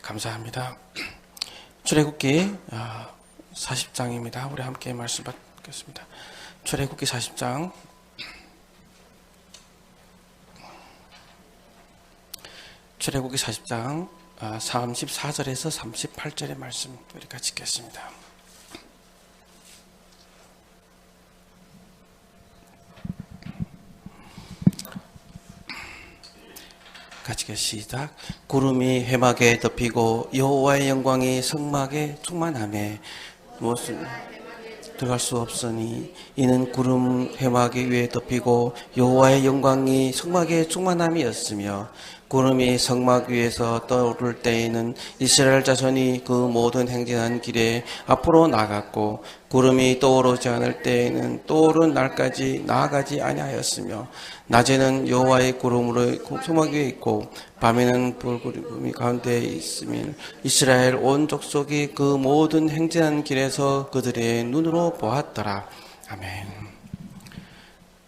감사합니다. 출애굽기 40장입니다. 우리 함께 말씀 받겠습니다. 출애굽기 40장 출애굽기 40장 34절에서 38절의 말씀 우리 같이 읽겠습니다. 같이 시작. 구름이 회막에 덮이고 여호와의 영광이 성막에 충만하매 무엇을 들어갈 수 없으니 이는 구름 회막 위에 덮이고 여호와의 영광이 성막에 충만함이었으며 구름이 성막 위에서 떠오를 때에는 이스라엘 자손이 그 모든 행진한 길에 앞으로 나갔고 구름이 떠오르지 않을 때에는 떠오른 날까지 나아가지 아니하였으며 낮에는 여호와의 구름으로 성막 위에 있고 밤에는 불구름이 가운데 있으며 이스라엘 온 족속이 그 모든 행진한 길에서 그들의 눈으로 보았더라. 아멘.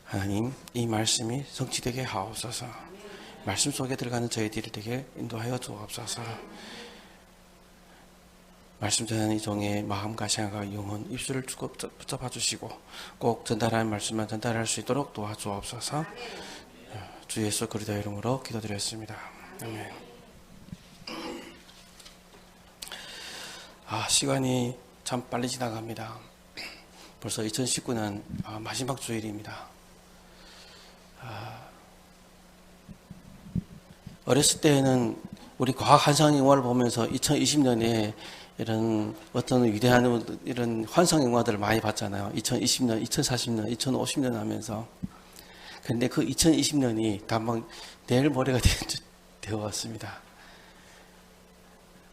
하나님, 이 말씀이 성취되게 하옵소서. 말씀 속에 들어가는 저희들이 되게 인도하여 주옵소서. 말씀 전하는 이 종의 마음과 생각과 영혼, 입술을 붙잡아 주시고 꼭 전달하는 말씀만 전달할 수 있도록 도와주옵소서. 주 예수 그리스도의 이름으로 기도드렸습니다. 아멘. 시간이 참 빨리 지나갑니다. 벌써 2019년 마지막 주일입니다. 어렸을 때에는 우리 과학 환상 영화를 보면서 2020년에 이런 어떤 위대한 이런 환상 영화들을 많이 봤잖아요. 2020년, 2040년, 2050년 하면서. 근데 그 2020년이 단방 내일 모레가 되어 왔습니다.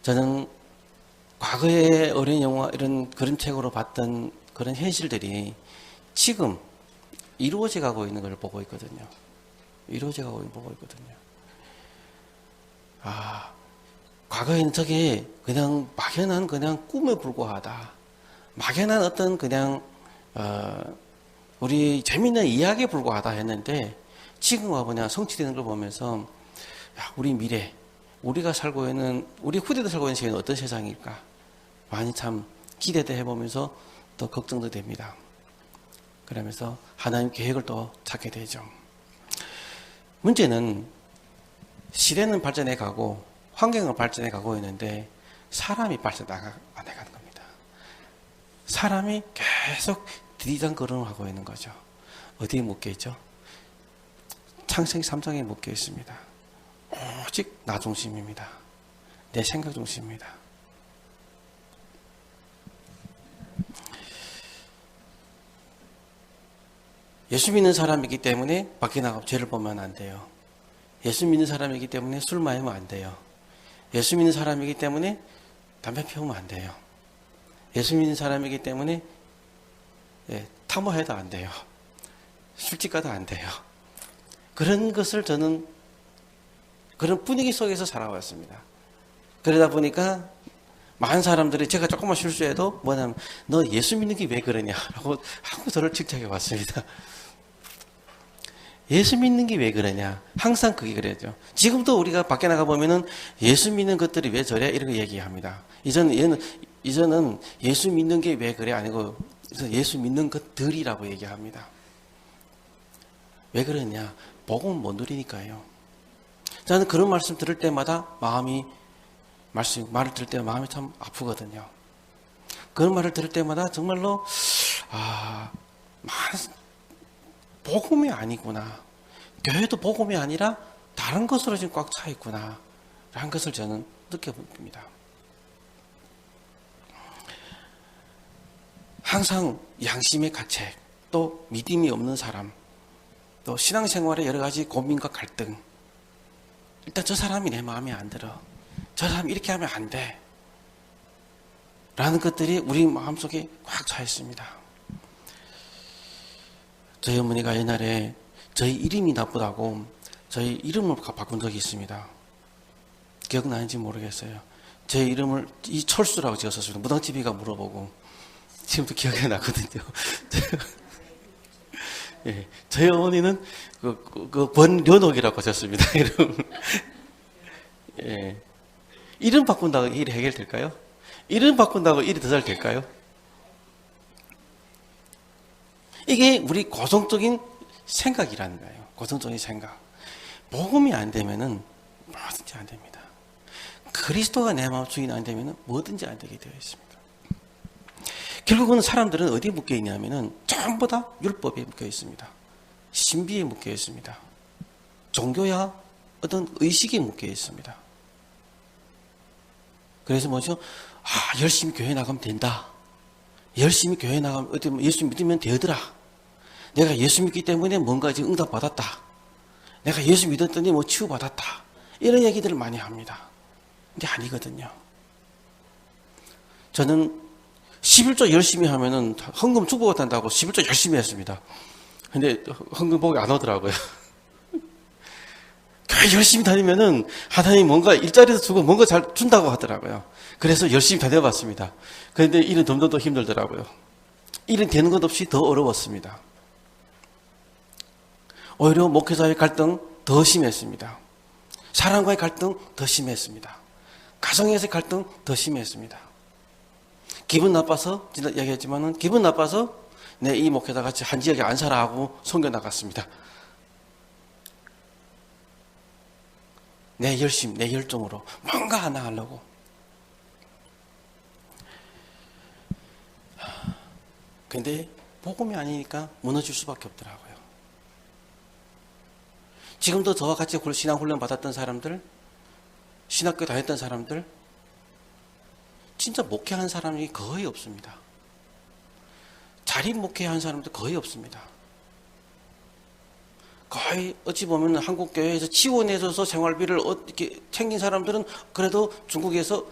저는 과거의 어린 영화, 이런 그림책으로 봤던 그런 현실들이 지금 이루어져 가고 있는 걸 보고 있거든요. 이루어져 가고 보고 있거든요. 과거에는 저게 그냥 막연한 그냥 꿈에 불과하다. 막연한 어떤 그냥, 우리 재밌는 이야기에 불과하다 했는데, 지금 와보냐, 성취되는 걸 보면서, 우리 미래, 우리가 살고 있는, 우리 후대들 살고 있는 세계는 어떤 세상일까? 많이 참 기대도 해보면서 또 걱정도 됩니다. 그러면서 하나님 계획을 또 찾게 되죠. 문제는 시대는 발전해 가고 환경은 발전해 가고 있는데 사람이 발전 안 해가는 겁니다. 사람이 계속 디디당걸음을 하고 있는 거죠. 어디에 묶여 있죠? 창세기 3장에 묶여 있습니다. 오직 나 중심입니다. 내 생각 중심입니다. 예수 믿는 사람이기 때문에 밖에 나가서 죄를 보면 안 돼요. 예수 믿는 사람이기 때문에 술 마시면 안 돼요. 예수 믿는 사람이기 때문에 담배 피우면 안 돼요. 예수 믿는 사람이기 때문에 탐호해도 안 돼요. 술집 가도 안 돼요. 그런 것을 저는 그런 분위기 속에서 살아왔습니다. 그러다 보니까 많은 사람들이 제가 조금만 실수해도 뭐냐면 너 예수 믿는 게 왜 그러냐라고 하고 저를 칭찬해 왔습니다. 예수 믿는 게 왜 그러냐. 항상 그게 그래죠. 지금도 우리가 밖에 나가 보면은 예수 믿는 것들이 왜 저래? 이렇게 얘기합니다. 이전은 예수 믿는 게 왜 그래? 아니고 예수 믿는 것들이라고 얘기합니다. 왜 그러냐? 복음을 못 누리니까요. 저는 그런 말씀 들을 때마다 말을 들을 때마다 마음이 참 아프거든요. 그런 말을 들을 때마다 정말로 복음이 아니구나. 교회도 복음이 아니라 다른 것으로 지금 꽉 차 있구나. 라는 것을 저는 느껴봅니다. 항상 양심의 가책, 또 믿음이 없는 사람, 또 신앙생활의 여러 가지 고민과 갈등. 일단 저 사람이 내 마음에 안 들어. 저 사람이 이렇게 하면 안 돼. 라는 것들이 우리 마음속에 꽉 차 있습니다. 저희 어머니가 옛날에 저희 이름이 나쁘다고 저희 이름을 바꾼 적이 있습니다. 기억나는지 모르겠어요. 제 이름을 이철수라고 지었었습니다. 무당집이가 물어보고 지금도 기억이 나거든요. 예, 저희 어머니는 번련옥이라고 하셨습니다. 이름. 예. 이름 바꾼다고 일이 해결될까요? 이름 바꾼다고 일이 더 잘 될까요? 이게 우리 고성적인 생각이라는 거예요. 고성적인 생각. 복음이 안 되면은 뭐든지 안 됩니다. 그리스도가 내 마음 주인 안 되면은 뭐든지 안 되게 되어 있습니다. 결국은 사람들은 어디에 묶여 있냐면은 전부 다 율법에 묶여 있습니다. 신비에 묶여 있습니다. 종교야 어떤 의식에 묶여 있습니다. 그래서 뭐죠? 열심히 교회 나가면 된다. 열심히 교회 나가면 예수 믿으면 되더라. 내가 예수 믿기 때문에 뭔가 지금 응답 받았다. 내가 예수 믿었더니 뭐 치유 받았다. 이런 얘기들을 많이 합니다. 근데 아니거든요. 저는 11조 열심히 하면은 헌금 축복받는다고 11조 열심히 했습니다. 근데 헌금 복이 안 오더라고요. 교회 열심히 다니면은 하나님 뭔가 일자리도 주고 뭔가 잘 준다고 하더라고요. 그래서 열심히 다녀봤습니다. 그런데 일은 점점 더 힘들더라고요. 일은 되는 것 없이 더 어려웠습니다. 오히려 목회자의 갈등 더 심했습니다. 사람과의 갈등 더 심했습니다. 가정에서의 갈등 더 심했습니다. 기분 나빠서, 얘기했지만은 기분 나빠서 내 이 목회자 같이 한 지역에 안 살아 하고 섬겨 나갔습니다. 내 열심, 내 열정으로 뭔가 하나 하려고. 근데 복음이 아니니까 무너질 수밖에 없더라고요. 지금도 저와 같이 신앙훈련 받았던 사람들, 신학교 다녔던 사람들, 진짜 목회한 사람이 거의 없습니다. 자립 목회한 사람도 거의 없습니다. 거의 어찌 보면 한국교회에서 지원해줘서 생활비를 이렇게 챙긴 사람들은 그래도 중국에서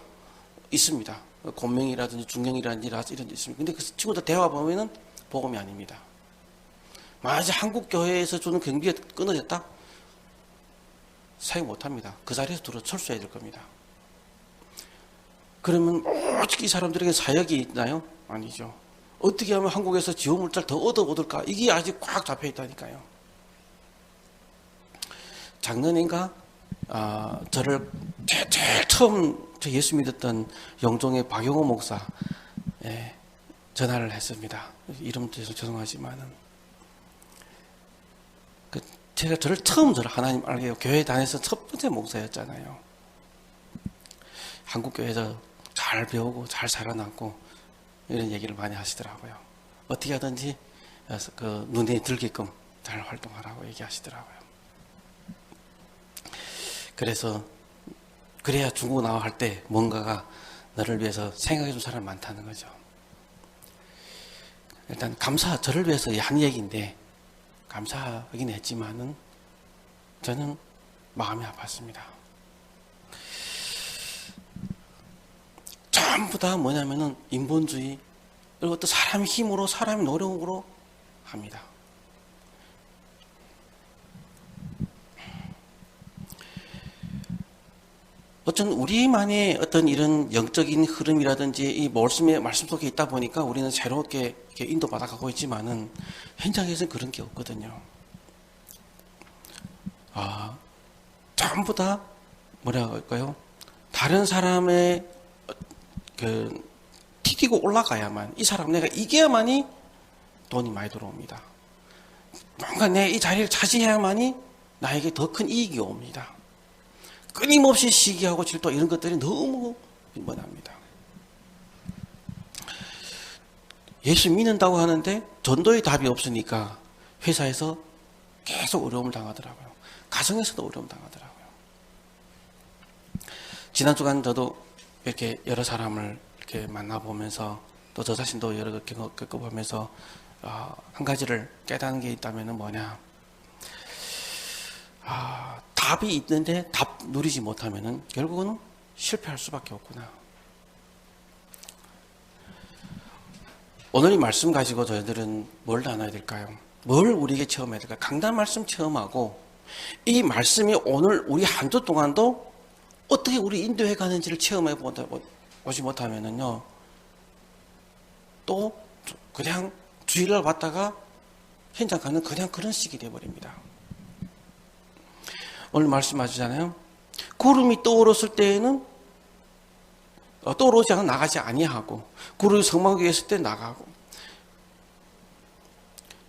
있습니다. 곤명이라든지 중령이라든지 이런 데 있습니다. 근데 그 친구들 대화 보면은 복음이 아닙니다. 만약에 한국교회에서 주는 경비가 끊어졌다? 사용 못합니다. 그 자리에서 철수해야 될 겁니다. 그러면 어떻게 이 사람들에게 사역이 있나요? 아니죠. 어떻게 하면 한국에서 지원물자를 더 얻어오들까? 이게 아직 꽉 잡혀 있다니까요. 작년인가 저를 제일 처음 예수 믿었던 영종의 박용호 목사 전화를 했습니다. 이름 대해서 죄송하지만은 제가 저를 처음 하나님 알게요. 교회 다녀서 첫 번째 목사였잖아요. 한국 교회에서 잘 배우고 잘 살아남고 이런 얘기를 많이 하시더라고요. 어떻게 하든지 그 눈에 들게끔 잘 활동하라고 얘기하시더라고요. 그래서 그래야 중국 나와 할 때 뭔가가 너를 위해서 생각해 준 사람이 많다는 거죠. 일단 저를 위해서 한 얘기인데 감사하긴 했지만은 저는 마음이 아팠습니다. 전부 다 뭐냐면은 인본주의 그리고 또 사람의 힘으로 사람의 노력으로 합니다. 어떤 우리만의 어떤 이런 영적인 흐름이라든지 이 말씀 속에 있다 보니까 우리는 새롭게 이렇게 인도받아 가고 있지만은 현장에서는 그런 게 없거든요. 전부 다 뭐라고 할까요? 다른 사람의 튀기고 올라가야만 이 사람 내가 이겨야만이 돈이 많이 들어옵니다. 뭔가 내 이 자리를 차지해야만이 나에게 더 큰 이익이 옵니다. 끊임없이 시기하고 질투 이런 것들이 너무 빈번합니다. 예수 믿는다고 하는데 전도의 답이 없으니까 회사에서 계속 어려움을 당하더라고요. 가정에서도 어려움 당하더라고요. 지난 주간 저도 이렇게 여러 사람을 이렇게 만나보면서 또 저 자신도 여러 겪어보면서 한 가지를 깨닫는 게 있다면 뭐냐? 답이 있는데 답 누리지 못하면은 결국은 실패할 수밖에 없구나. 오늘 이 말씀 가지고 저희들은 뭘 나눠야 될까요? 뭘 우리에게 체험해야 될까요? 강단 말씀 체험하고 이 말씀이 오늘 우리 한 주 동안도 어떻게 우리 인도해 가는지를 체험해 보지 못하면은요, 또 그냥 주일날 왔다가 현장 가는 그냥 그런 식이 되어버립니다. 오늘 말씀하시잖아요. 구름이 떠오르실 때에는 떠오르지 않아 나가지 아니하고 구름이 성막에 있을 때 나가고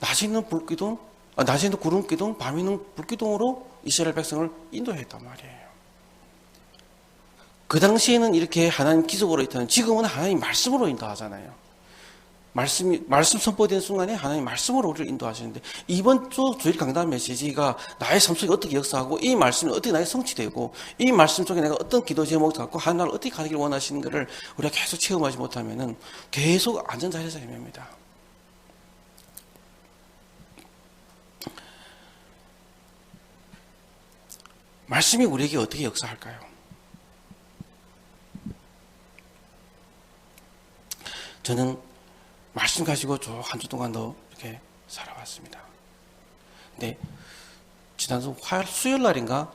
낮에는 불기둥, 낮에는 구름기둥, 밤에는 불기둥으로 이스라엘 백성을 인도했단 말이에요. 그 당시에는 이렇게 하나님 기적으로 있다면 지금은 하나님 말씀으로 인도하잖아요. 말씀 선포된 순간에 하나님 말씀으로 우리를 인도하시는데 이번 주 주일 강단 메시지가 나의 삶 속에 어떻게 역사하고 이 말씀이 어떻게 나에게 성취되고 이 말씀 속에 내가 어떤 기도 제목을 갖고 하나님을 어떻게 가기를 원하시는 것을 우리가 계속 체험하지 못하면은 계속 안전자리에서 헤맵니다. 말씀이 우리에게 어떻게 역사할까요? 저는 말씀 가지고 저 한 주 동안도 이렇게 살아왔습니다. 근데 지난주 수요일 날인가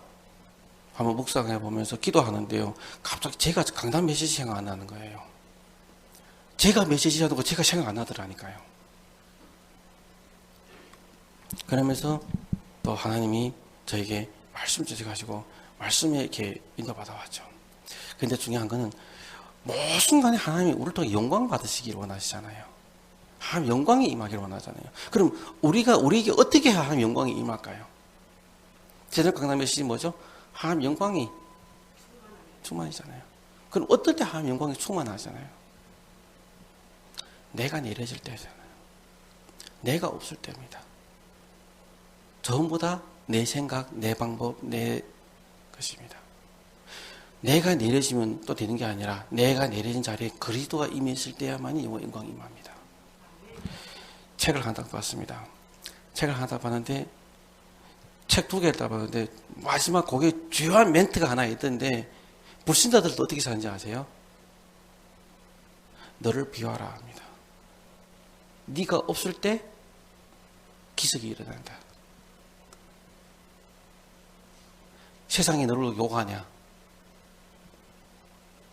한번 묵상해 보면서 기도하는데요. 갑자기 제가 강단 메시지 생각 안 나는 거예요. 제가 메시지 하는 거 제가 생각 안 나더라니까요. 그러면서 또 하나님이 저에게 말씀 주셔가지고 말씀에 이렇게 인도받아 왔죠. 근데 중요한 거는 모든 순간에 하나님이 우리를 통해 영광 받으시기를 원하시잖아요. 하나님 영광이 임하기를 원하잖아요. 그럼 우리에게 어떻게 해야 하나님 영광이 임할까요? 제대로 강단 메시지 뭐죠? 하나님 영광이 충만이잖아요. 그럼 어떨 때 하나님 영광이 충만하잖아요? 내가 내려질 때잖아요. 내가 없을 때입니다. 전부 다 내 생각, 내 방법, 내 것입니다. 내가 내려지면 또 되는 게 아니라 내가 내려진 자리에 그리스도가 임해 있을 때야만이 영광이 임합니다. 책을 하나 봤습니다. 책을 하나 봤는데 책 2개를 봤는데 마지막 거기에 주요한 멘트가 하나 있던데 불신자들도 어떻게 사는지 아세요? 너를 비워라 합니다. 네가 없을 때 기적이 일어난다. 세상이 너를 욕하냐?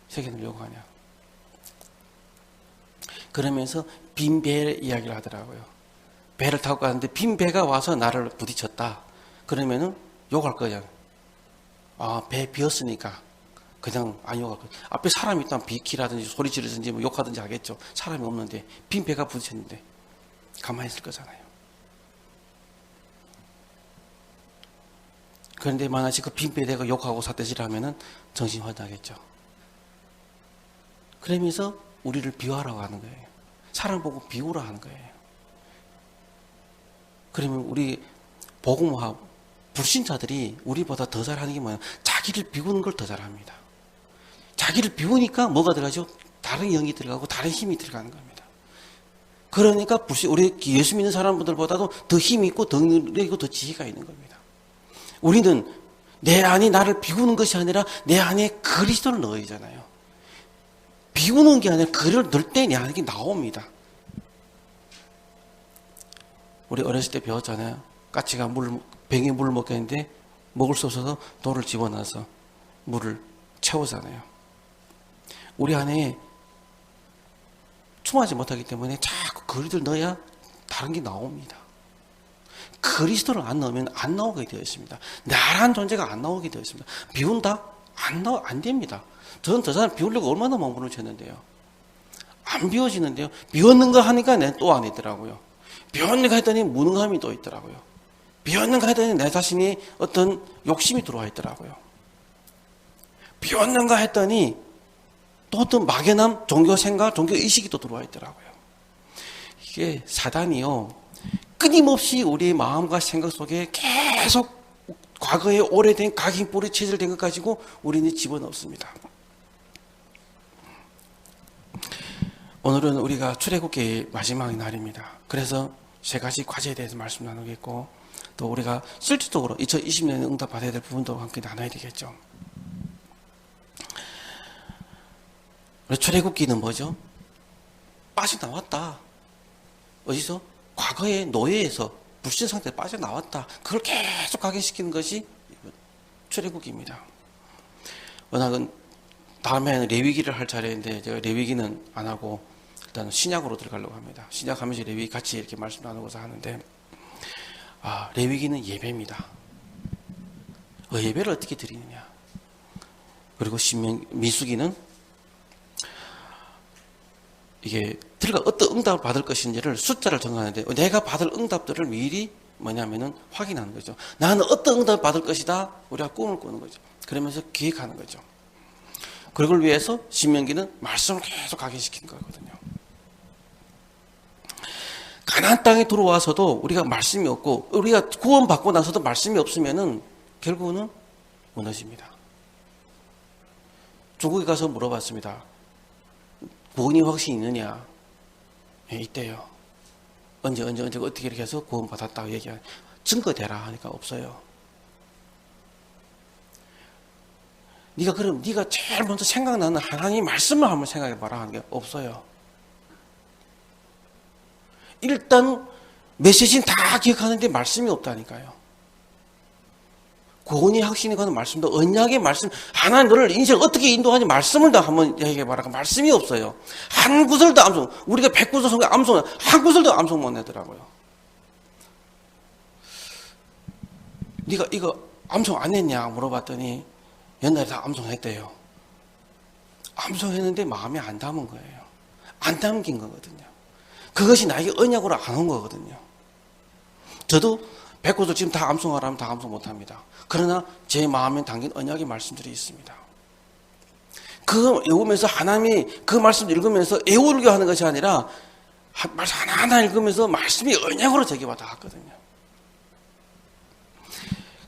세계는 욕하냐? 그러면서 빈 배 이야기를 하더라고요. 배를 타고 가는데 빈 배가 와서 나를 부딪혔다. 그러면은 욕할 거냐? 배 비었으니까 그냥 안 욕할 거야. 앞에 사람이 있다면 비키라든지 소리 지르든지 뭐 욕하든지 하겠죠. 사람이 없는데 빈 배가 부딪혔는데 가만히 있을 거잖아요. 그런데 만약에 그 빈 배대가 욕하고 삿대질하면은 정신 환장하겠죠. 그러면서 우리를 비유하라고 하는 거예요. 사람 보고 비우라 하는 거예요. 그러면 우리 복음화 불신자들이 우리보다 더 잘하는 게 뭐냐? 자기를 비우는 걸 더 잘합니다. 자기를 비우니까 뭐가 들어가죠? 다른 영이 들어가고 다른 힘이 들어가는 겁니다. 그러니까 우리 예수 믿는 사람들보다도 더 힘이 있고 더 능력이고 더 지혜가 있는 겁니다. 우리는 내 안에 나를 비우는 것이 아니라 내 안에 그리스도를 넣어야잖아요. 비우는 게 아니라 그를 넣을 때 내 안에 나옵니다. 우리 어렸을 때 배웠잖아요. 까치가 병에 물을 먹겠는데 먹을 수 없어서 돌을 집어넣어서 물을 채우잖아요. 우리 안에 충만하지 못하기 때문에 자꾸 그리스도를 넣어야 다른 게 나옵니다. 그리스도를 안 넣으면 안 나오게 되어 있습니다. 나란 존재가 안 나오게 되어 있습니다. 비운다? 안 됩니다. 저는 저 사람 비우려고 얼마나 몸부림을 쳤는데요. 안 비워지는데요. 비웠는가 하니까 내 또 안 있더라고요. 비웠는가 했더니 무능함이 또 있더라고요. 비웠는가 했더니 내 자신이 어떤 욕심이 들어와 있더라고요. 비웠는가 했더니 또 어떤 막연함, 종교 생각, 종교 의식이 또 들어와 있더라고요. 이게 사단이요. 끊임없이 우리의 마음과 생각 속에 계속 과거에 오래된 각인 뿌리 체질된 것 가지고 우리는 집어넣습니다. 오늘은 우리가 출애굽기의 마지막 날입니다. 그래서 세 가지 과제에 대해서 말씀 나누겠고 또 우리가 실질적으로 2020년에 응답받아야 될 부분도 함께 나눠야 되겠죠. 출애굽기는 뭐죠? 빠져나왔다. 어디서? 과거의 노예에서 불신 상태에 빠져나왔다. 그걸 계속 각인시키는 것이 출애굽기입니다. 워낙은 다음에는 레위기를 할 차례인데 제가 레위기는 안 하고 일단 신약으로 들어가려고 합니다. 신약하면서 레위기 같이 이렇게 말씀 나누고서 하는데 레위기는 예배입니다. 예배를 어떻게 드리느냐. 그리고 민수기는 이게 들과 어떤 응답을 받을 것인지를 숫자를 정하는데 내가 받을 응답들을 미리 뭐냐면은 확인하는 거죠. 나는 어떤 응답을 받을 것이다. 우리가 꿈을 꾸는 거죠. 그러면서 기획하는 거죠. 그걸 위해서 신명기는 말씀을 계속 각인시키는 거거든요. 가나안 땅에 들어와서도 우리가 말씀이 없고 우리가 구원받고 나서도 말씀이 없으면은 결국은 무너집니다. 중국에 가서 물어봤습니다. 구원이 확실히 있느냐? 예, 있대요. 언제 어떻게 이렇게 해서 구원받았다고 얘기하는 증거 대라 하니까 없어요. 네가 제일 먼저 생각나는 하나님 말씀을 한번 생각해봐라 하는 게 없어요. 일단 메시지는 다 기억하는데 말씀이 없다니까요. 구원이 확신이 가는 말씀도 언약의 말씀, 하나님 너를 인생 어떻게 인도하니 말씀을 다 한번 얘기해봐라. 말씀이 없어요. 한 구절도 암송, 우리가 100구절 성경 암송, 한 구절도 암송 못 내더라고요. 네가 이거 암송 안 했냐 물어봤더니 옛날에 다 암송했대요. 암송했는데 마음에 안 담은 거예요. 안 담긴 거거든요. 그것이 나에게 언약으로 안 온 거거든요. 저도 100구절 지금 다 암송하라면 다 암송 못합니다. 그러나 제 마음에 담긴 언약의 말씀들이 있습니다. 그 외우면서 하나님이 그 말씀 읽으면서 애우르게 하는 것이 아니라 말씀 하나하나 읽으면서 말씀이 언약으로 제게 와닿았거든요.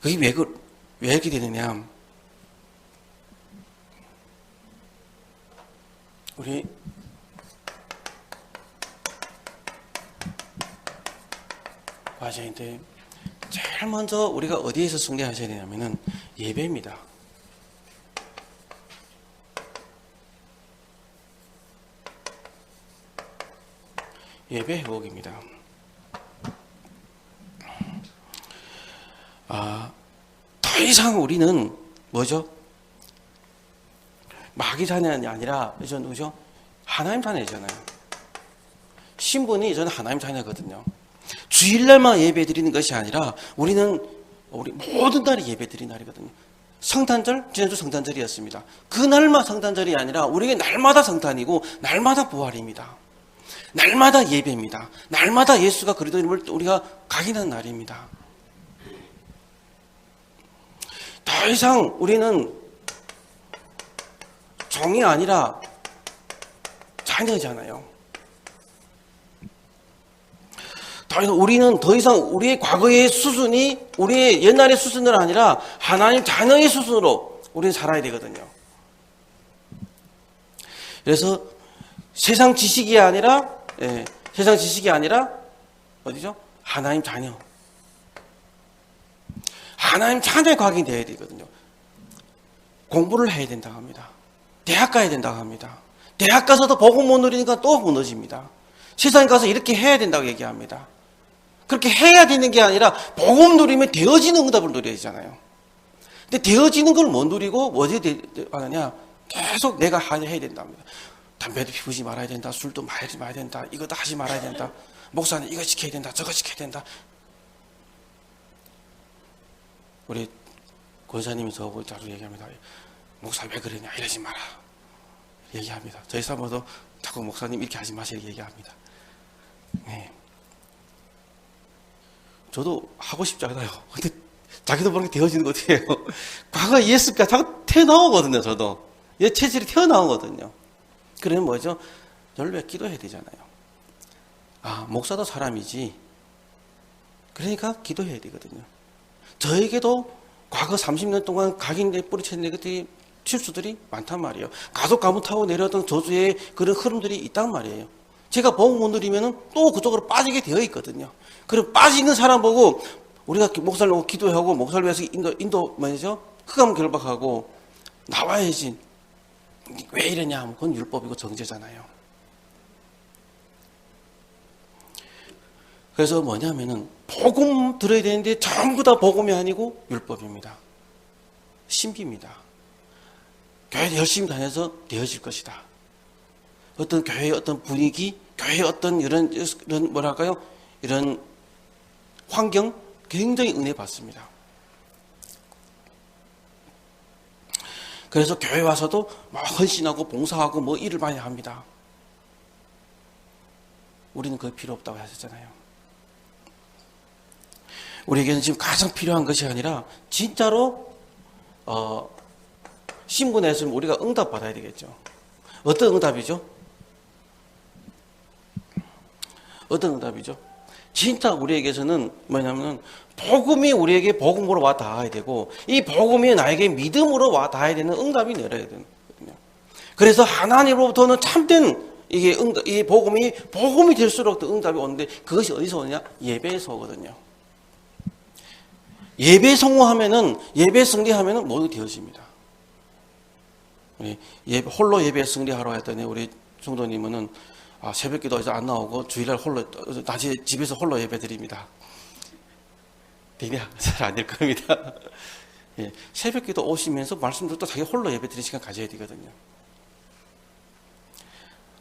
그게 왜 이렇게 되느냐. 우리 과제인데 제일 먼저 우리가 어디에서 승리하셔야 되냐면은 예배입니다. 예배 회복입니다. 더 이상 우리는 뭐죠? 마귀 자녀이 아니라 이제 누구죠? 하나님 자녀잖아요. 신분이 저는 하나님 자녀거든요. 주일날만 예배 드리는 것이 아니라 우리 모든 날이 예배 드리는 날이거든요. 성탄절, 지난주 성탄절이었습니다. 그날만 성탄절이 아니라 우리에게 날마다 성탄이고 날마다 부활입니다. 날마다 예배입니다. 날마다 예수가 그리스도임을 우리가 각인하는 날입니다. 더 이상 우리는 종이 아니라 자녀잖아요. 우리는 더 이상 우리의 과거의 수준이 우리의 옛날의 수준은 아니라 하나님 자녀의 수준으로 우리는 살아야 되거든요. 그래서 세상 지식이 아니라 어디죠? 하나님 자녀. 하나님 자녀의 각인이 되어야 되거든요. 공부를 해야 된다고 합니다. 대학 가야 된다고 합니다. 대학 가서도 복음 못 누리니까 또 무너집니다. 세상에 가서 이렇게 해야 된다고 얘기합니다. 그렇게 해야 되는 게 아니라 복음 누리면 되어지는 응답을 누려야 되잖아요. 근데 되어지는 걸 못 누리고 어디 하느냐? 계속 내가 해야 된답니다. 담배도 피우지 말아야 된다. 술도 마시지 말아야 된다. 이것도 하지 말아야 된다. 목사는 이거 지켜야 된다. 저거 지켜야 된다. 우리 권사님이 저보고 자주 얘기합니다. 목사 왜 그러냐 이러지 마라 얘기합니다. 저희 사모도 자꾸 목사님 이렇게 하지 마시라 얘기합니다. 네. 저도 하고 싶지 않아요. 근데 자기도 모르게 되어지는 거 어떻게 해요? 과거 예수가 자꾸 튀어나오거든요. 저도 얘 체질이 튀어나오거든요. 그러면 뭐죠? 열매 기도해야 되잖아요. 목사도 사람이지. 그러니까 기도해야 되거든요. 저에게도 과거 30년 동안 각인돼 뿌리쳐진 것들이 실수들이 많단 말이에요. 가속 가문 타고 내려왔던 저주의 그런 흐름들이 있단 말이에요. 제가 복음 못 누리면은 또 그쪽으로 빠지게 되어 있거든요. 그럼 빠지는 사람 보고 우리가 목사를 놓고 기도하고 목사를 위해서 인도 뭐죠? 흑암 결박하고 나와야지. 왜 이러냐 하면 그건 율법이고 정죄잖아요. 그래서 뭐냐면은 복음 들어야 되는데 전부 다 복음이 아니고 율법입니다. 신비입니다. 교회 열심히 다녀서 되어질 것이다. 어떤 교회의 어떤 분위기, 교회의 어떤 이런 뭐랄까요? 이런 환경 굉장히 은혜 받습니다. 그래서 교회 와서도 막 헌신하고 봉사하고 뭐 일을 많이 합니다. 우리는 그게 필요 없다고 하셨잖아요. 우리에게는 지금 가장 필요한 것이 아니라 진짜로 신분에 있으면 우리가 응답받아야 되겠죠. 어떤 응답이죠? 어떤 응답이죠? 진짜 우리에게서는 뭐냐면 복음이 우리에게 복음으로 와 닿아야 되고 이 복음이 나에게 믿음으로 와 닿아야 되는 응답이 내려야 되거든요. 그래서 하나님으로부터는 참된 이 복음이 될수록 더 응답이 오는데 그것이 어디서 오느냐? 예배에서 오거든요. 예배 성공하면은 예배 승리하면은 모두 되어집니다. 홀로 예배 승리하러 했더니 우리 성도님은 새벽기도에서 안 나오고 주일날 홀로 낮에 집에서 홀로 예배 드립니다. 잘 안 될 겁니다. 새벽기도 오시면서 말씀 듣고 자기 홀로 예배 드리는 시간 가져야 되거든요.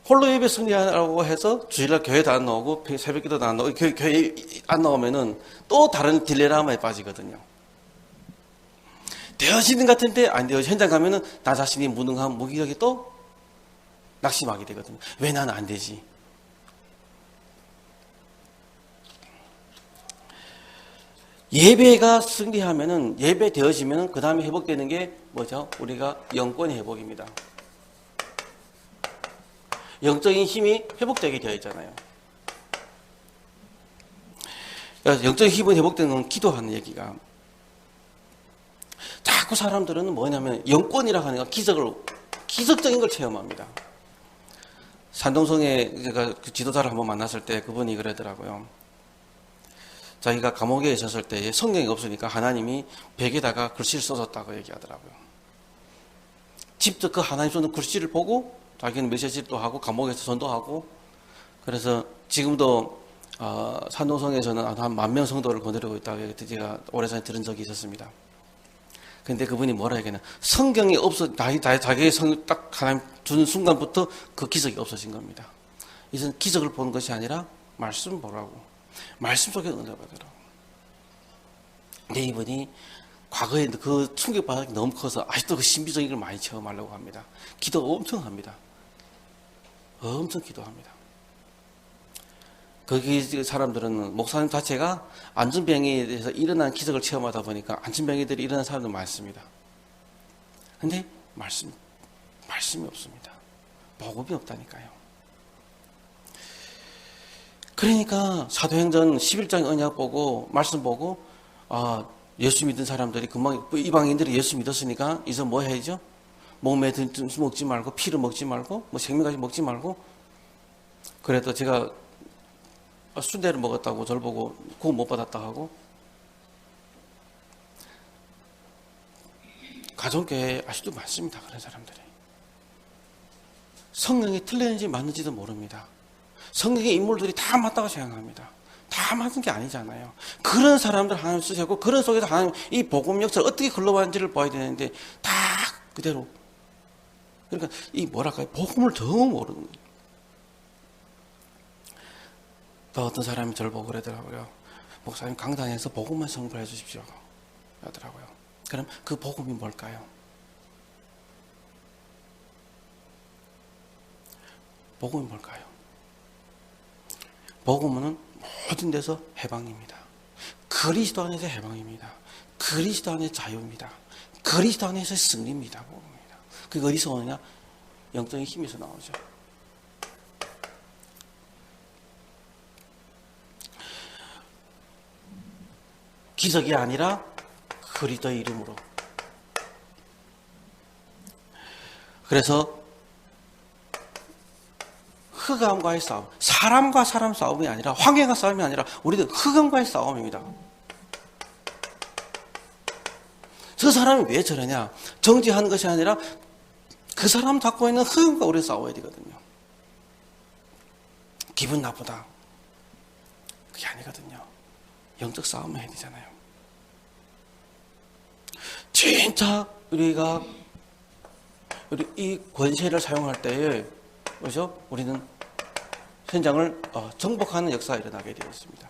홀로 예배 승리하라고 해서 주일날 교회도 안 나오고 새벽기도도 안 나오고 교회 안 나오면은 또 다른 딜레마에 빠지거든요. 되어지는 것 같은데 안 되어 현장 가면은 나 자신이 무능한 무기력이 또 낙심하게 되거든요. 왜 나는 안 되지? 예배가 승리하면은 예배 되어지면은 그 다음에 회복되는 게 뭐죠? 우리가 영권의 회복입니다. 영적인 힘이 회복되게 되어 있잖아요. 그래서 영적인 힘이 회복되는 건 기도하는 얘기가 자꾸 사람들은 뭐냐면 영권이라고 하는 건 기적적인 걸 체험합니다. 산동성에 제가 그 지도자를 한번 만났을 때 그분이 그러더라고요. 자기가 감옥에 있었을 때 성경이 없으니까 하나님이 벽에다가 글씨를 써줬다고 얘기하더라고요. 직접 그 하나님 써는 글씨를 보고 자기는 메시지도 하고 감옥에서 전도하고 그래서 지금도 산동성에서는 한 10,000명 성도를 거느리고 있다고 제가 오래전에 들은 적이 있었습니다. 근데 그분이 뭐라 얘기하냐. 성경이 자기의 성경 딱 하나님 준 순간부터 그 기적이 없어진 겁니다. 이것은 기적을 보는 것이 아니라 말씀 보라고. 말씀 속에 응답하더라고. 근데 이분이 과거에 그 충격받은 게 너무 커서 아직도 그 신비적인 걸 많이 체험하려고 합니다. 기도 엄청 합니다. 엄청 기도합니다. 거기 사람들은 목사님 자체가 안전병에 대해서 일어난 기적을 체험하다 보니까 안전병이들이 일어난 사람도 많습니다. 근데 말씀이 없습니다. 복음이 없다니까요. 그러니까 사도행전 11장 언약 보고 말씀 보고 예수 믿은 사람들이 금방 이방인들이 예수 믿었으니까 이제 뭐 해야죠? 몸에 먹지 말고 피를 먹지 말고 뭐 생명까지 먹지 말고 그래도 제가 순대를 먹었다고 저를 보고 구원 못 받았다 하고 가정교회에 아직도 많습니다. 그런 사람들이. 성경이 틀렸는지 맞는지도 모릅니다. 성경의 인물들이 다 맞다고 생각합니다. 다 맞는 게 아니잖아요. 그런 사람들 하나님 쓰셨고 그런 속에서 하나님 이 복음 역사를 어떻게 흘러가는지를 봐야 되는데 다 그대로 그러니까 이 뭐랄까요 복음을 더 모르는 거예요. 또 어떤 사람이 저를 보고 그러더라고요. 목사님 강단에서 복음만 선포해 주십시오 하더라고요. 그럼 그 복음이 뭘까요? 복음이 뭘까요? 복음은 모든 데서 해방입니다. 그리스도 안에서 해방입니다. 그리스도 안에서 자유입니다. 그리스도 안에서 승리입니다. 복음입니다. 그게 어디서 오느냐? 영적인 힘에서 나오죠. 기적이 아니라 그리스도의 이름으로. 그래서 흑암과의 싸움, 사람과 사람 싸움이 아니라 황해가 싸움이 아니라 우리는 흑암과의 싸움입니다. 저 사람이 왜 저러냐? 정죄하는 것이 아니라 그 사람 갖고 있는 흑암과 우리 싸워야 되거든요. 기분 나쁘다. 그게 아니거든요. 영적 싸움을 해야 되잖아요. 진짜 우리가 이 권세를 사용할 때에 그렇죠? 우리는 현장을 정복하는 역사가 일어나게 되어 있습니다.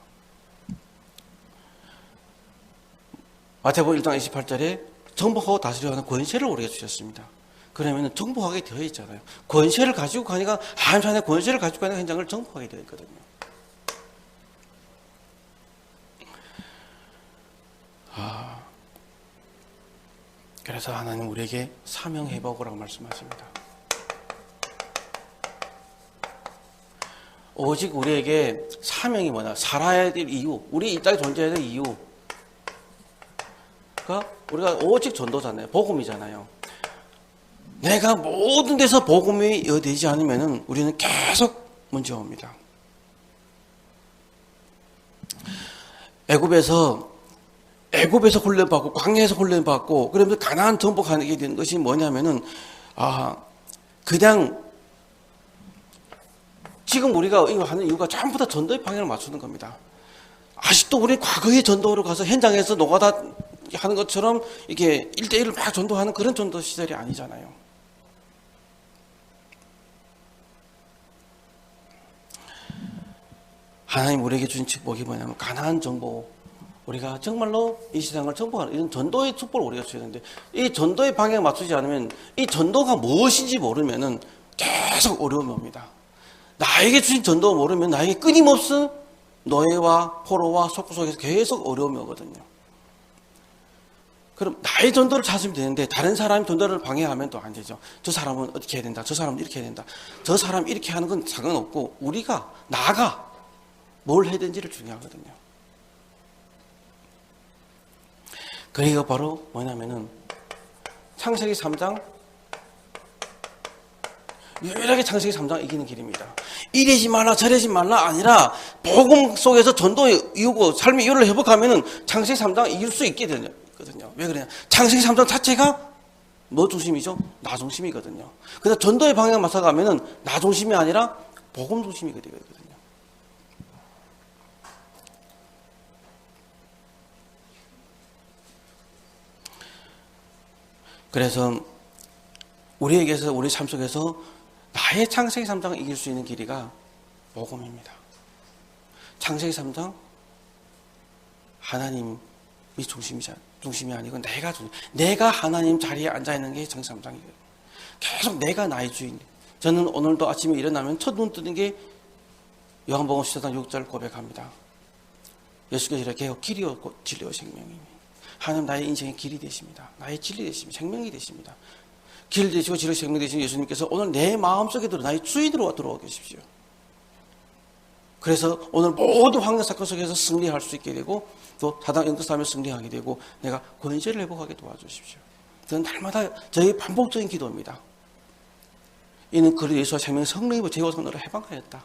마태복음 1장 28절에 정복하고 다스려 하는 권세를 우리에게 주셨습니다. 그러면 정복하게 되어 있잖아요. 권세를 가지고 가니까 한산의 권세를 가지고 가는 현장을 정복하게 되어 있거든요. 그래서 하나님 우리에게 사명 회복이라고 말씀하십니다. 오직 우리에게 사명이 뭐냐? 살아야 될 이유, 우리 이 땅에 존재해야 될 이유. 그러니까 우리가 오직 전도잖아요. 복음이잖아요. 내가 모든 데서 복음이 되지 않으면 우리는 계속 문제가 옵니다. 애굽에서 훈련받고 광야에서 훈련받고 그러면서 가나안 정복하게 된 것이 뭐냐면은 그냥 지금 우리가 이거 하는 이유가 전부 다 전도의 방향을 맞추는 겁니다. 아직도 우리 과거의 전도로 가서 현장에서 노가다 하는 것처럼 이렇게 1대1을 막 전도하는 그런 전도 시절이 아니잖아요. 하나님 우리에게 주신 축복이 뭐냐면 가나안 정복. 우리가 정말로 이 세상을 정복하는 이런 전도의 축복을 우리가 줘야 되는데 이 전도의 방향을 맞추지 않으면 이 전도가 무엇인지 모르면은 계속 어려움이 옵니다. 나에게 주신 전도를 모르면 나에게 끊임없이 노예와 포로와 속구 속에서 계속 어려움이 오거든요. 그럼 나의 전도를 찾으면 되는데 다른 사람의 전도를 방해하면 또 안 되죠. 저 사람은 어떻게 해야 된다. 저 사람은 이렇게 해야 된다. 저 사람 이렇게 하는 건 상관없고 나가 뭘 해야 되는지를 중요하거든요. 그리고 바로 뭐냐면은 창세기 3장 유일하게 창세기 3장 이기는 길입니다. 이러지 말라 저러지 말라 아니라 복음 속에서 전도의 이유고 삶의 이유를 회복하면은 창세기 3장 이길 수 있게 되거든요. 왜 그러냐? 창세기 3장 자체가 뭐 중심이죠? 나 중심이거든요. 그래서 전도의 방향을 맞춰가면은 나 중심이 아니라 복음 중심이 되거든요. 그래서 우리에게서 우리 삶 속에서 나의 창세기 3장을 이길 수 있는 길이가 복음입니다. 창세기 3장 하나님이 중심이 아니고 내가 하나님 자리에 앉아 있는 게 창세기 3장이거든요. 계속 내가 나의 주인. 저는 오늘도 아침에 일어나면 첫 눈 뜨는 게 요한복음 14장 6절 고백합니다. 예수께서 이렇게 길이요 진리요 생명이니 하나님 나의 인생의 길이 되십니다. 나의 진리 되십니다. 생명이 되십니다. 길 되시고 진리 생명 되신 예수님께서 오늘 내 마음속에 나의 주인으로 들어와 계십시오. 그래서 오늘 모든 환경 사건 속에서 승리할 수 있게 되고 또 사단 영접하며 승리하게 되고 내가 권세를 회복하게 도와주십시오. 저는 날마다 저희 반복적인 기도입니다. 이는 그리스도 예수와 생명 성령이고 죄와 선으로 해방하였다.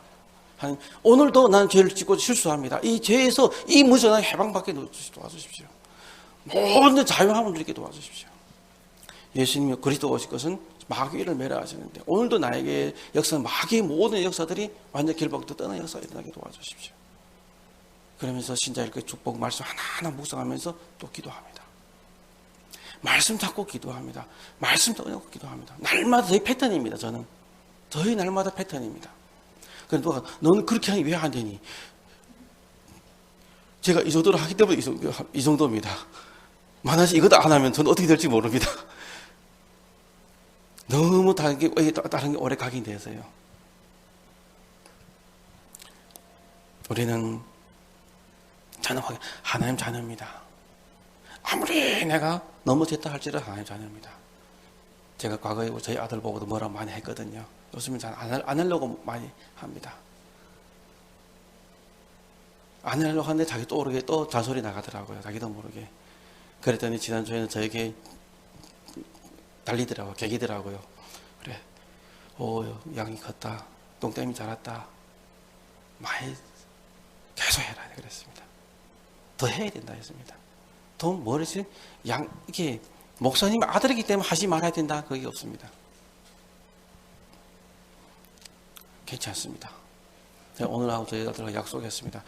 하나님 오늘도 나는 죄를 짓고 실수합니다. 이 죄에서 이 무전한 해방받게 도와주십시오. 모든 자유함을 누리게 도와주십시오. 예수님이 그리스도 오실 것은 마귀를 멸하시는데 오늘도 나에게 역사는 마귀의 모든 역사들이 완전 길밖으로 떠나는 역사가 일어나게 도와주십시오. 그러면서 신자의 그 축복 말씀 하나하나 묵상하면서 또 기도합니다. 말씀 잡고 기도합니다. 말씀 잡고 기도합니다. 날마다 저희 패턴입니다. 저희 날마다 패턴입니다. 그래서 누가 너는 그렇게 하니 왜 안 되니? 제가 이 정도로 하기 때문에 이 정도입니다. 만약에 이것도 안 하면 저는 어떻게 될지 모릅니다. 너무 다른 게 오래 각인돼서요. 우리는 하나님 자녀입니다. 아무리 내가 넘어졌다 할지라도 하나님 자녀입니다. 제가 과거에 저희 아들 보고도 뭐라 많이 했거든요. 요즘은 잘 안 하려고 많이 합니다. 안 하려고 하는데 자기 또 모르게 또 잔소리 나가더라고요. 자기도 모르게. 그랬더니 지난주에는 저에게 달리더라고요. 개기더라고요. 그래. 양이 컸다. 똥땜이 자랐다. 많이 계속 해라. 그랬습니다. 더 해야 된다 했습니다. 더 뭐랬지? 이게 목사님 아들이기 때문에 하지 말아야 된다. 그게 없습니다. 괜찮습니다. 제가 오늘하고 저희 아들과 약속했습니다.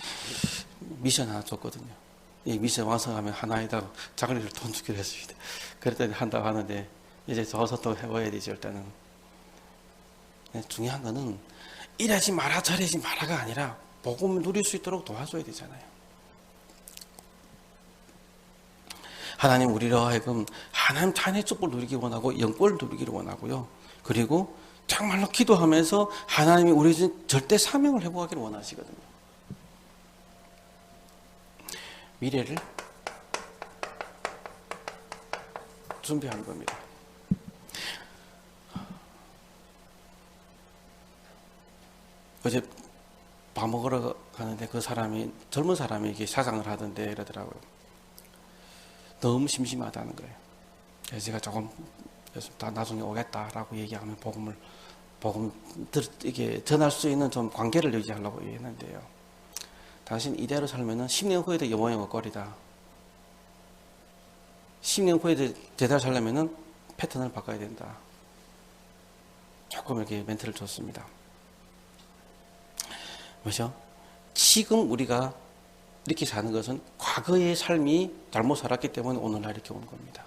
미션 하나 줬거든요. 이 미션 완성하면 하나에다 자그리를 돈 주기로 했습니다. 그랬더니 한다고 하는데 이제 저서 또 해봐야 되죠. 일단은 중요한 거는 이러지 마라 저러지 마라가 아니라 복음을 누릴 수 있도록 도와줘야 되잖아요. 하나님 우리로 하여금 하나님 자녀의 축복을 누리기 원하고 영권을 누리기를 원하고요. 그리고 정말로 기도하면서 하나님이 우리 주신 절대 사명을 회복하기를 원하시거든요. 미래를 준비하는 겁니다. 어제 밥 먹으러 가는데 그 사람이, 젊은 사람이 이렇게 사상을 하던데 이러더라고요. 너무 심심하다는 거예요. 그래서 제가 조금 나중에 오겠다라고 얘기하면 복음 이게 전할 수 있는 좀 관계를 유지하려고 얘기했는데요. 당신 이대로 살면은 10년 후에도 여모여모거리다. 10년 후에도 제대로 살려면은 패턴을 바꿔야 된다. 조금 이렇게 멘트를 줬습니다. 뭐죠? 지금 우리가 이렇게 사는 것은 과거의 삶이 잘못 살았기 때문에 오늘날 이렇게 온 겁니다.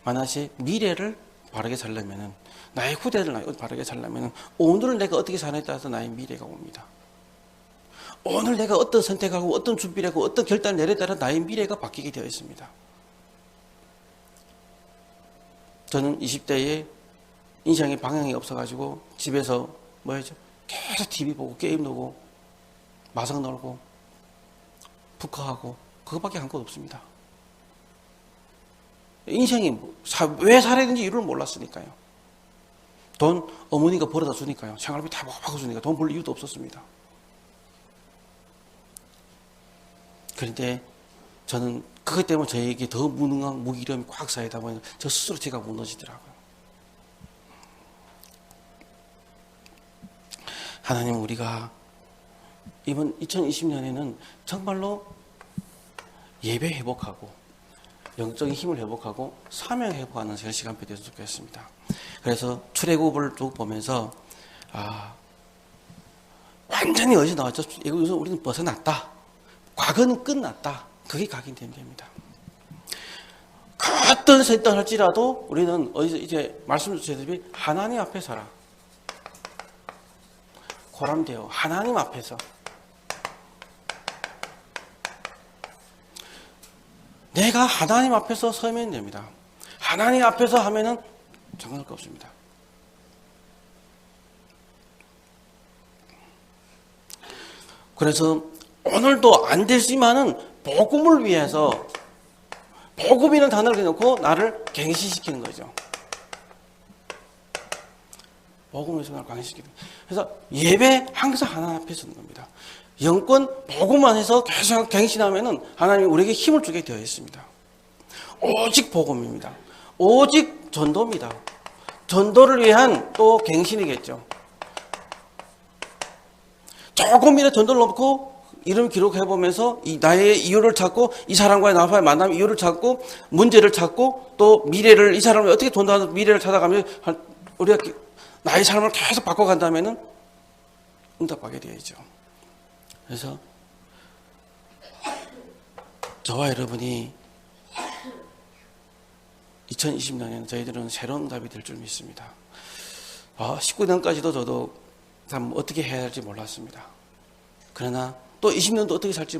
만약에 미래를 바르게 살려면은, 나의 후대를 바르게 살려면은 오늘 내가 어떻게 사느냐에 따라서 나의 미래가 옵니다. 오늘 내가 어떤 선택하고 어떤 준비를 하고 어떤 결단을 내려에 따라 나의 미래가 바뀌게 되어 있습니다. 저는 20대에 인생의 방향이 없어가지고 집에서 계속 TV 보고 게임 놀고 마성 놀고 북카하고 그거밖에 한 것 없습니다. 인생이 왜 살아야 되는지 이유를 몰랐으니까요. 돈 어머니가 벌어다 주니까요. 생활비 다 바꿔주니까 돈 벌 이유도 없었습니다. 그런데 저는 그것 때문에 저에게 더 무능한 무기력이 꽉 쌓이다 보니 저 스스로 제가 무너지더라고요. 하나님, 우리가 이번 2020년에는 정말로 예배 회복하고 영적인 힘을 회복하고 사명 회복하는 시간표 되었으면 좋겠습니다. 그래서 출애굽을 쭉 보면서 완전히 어디서 나왔죠? 여기서 우리는 벗어났다. 과거는 끝났다. 그게 각인되면 됩니다. 그 어떤 선택을 할지라도 우리는 어디서 이제 말씀 주시듯이 하나님 앞에 서라. 고람되어 하나님 앞에서 내가 하나님 앞에서 서면 됩니다. 하나님 앞에서 하면은 정할 거 없습니다. 그래서 오늘도 안 되지만은 복음을 위해서 복음이라는 단어를 넣고 나를 갱신시키는 거죠. 복음을 위해서 나를 갱신시키는 거죠. 그래서 예배 항상 하나님 앞에 서는 겁니다. 영권 복음만 해서 계속 갱신하면은 하나님이 우리에게 힘을 주게 되어 있습니다. 오직 복음입니다. 오직 전도입니다. 전도를 위한 또 갱신이겠죠. 조금이라도 전도를 놓고 이름 기록해보면서 나의 이유를 찾고 이 사람과의 나와의 만남 이유를 찾고 문제를 찾고 또 미래를 이 사람을 어떻게 돈다는 미래를 찾아가면서 우리가 나의 삶을 계속 바꿔간다면은 응답하게 되어있죠. 그래서 저와 여러분이 2020년에는 저희들은 새로운 응답이 될 줄 믿습니다. 19년까지도 저도 참 어떻게 해야 할지 몰랐습니다. 그러나 또 20년도 어떻게 살지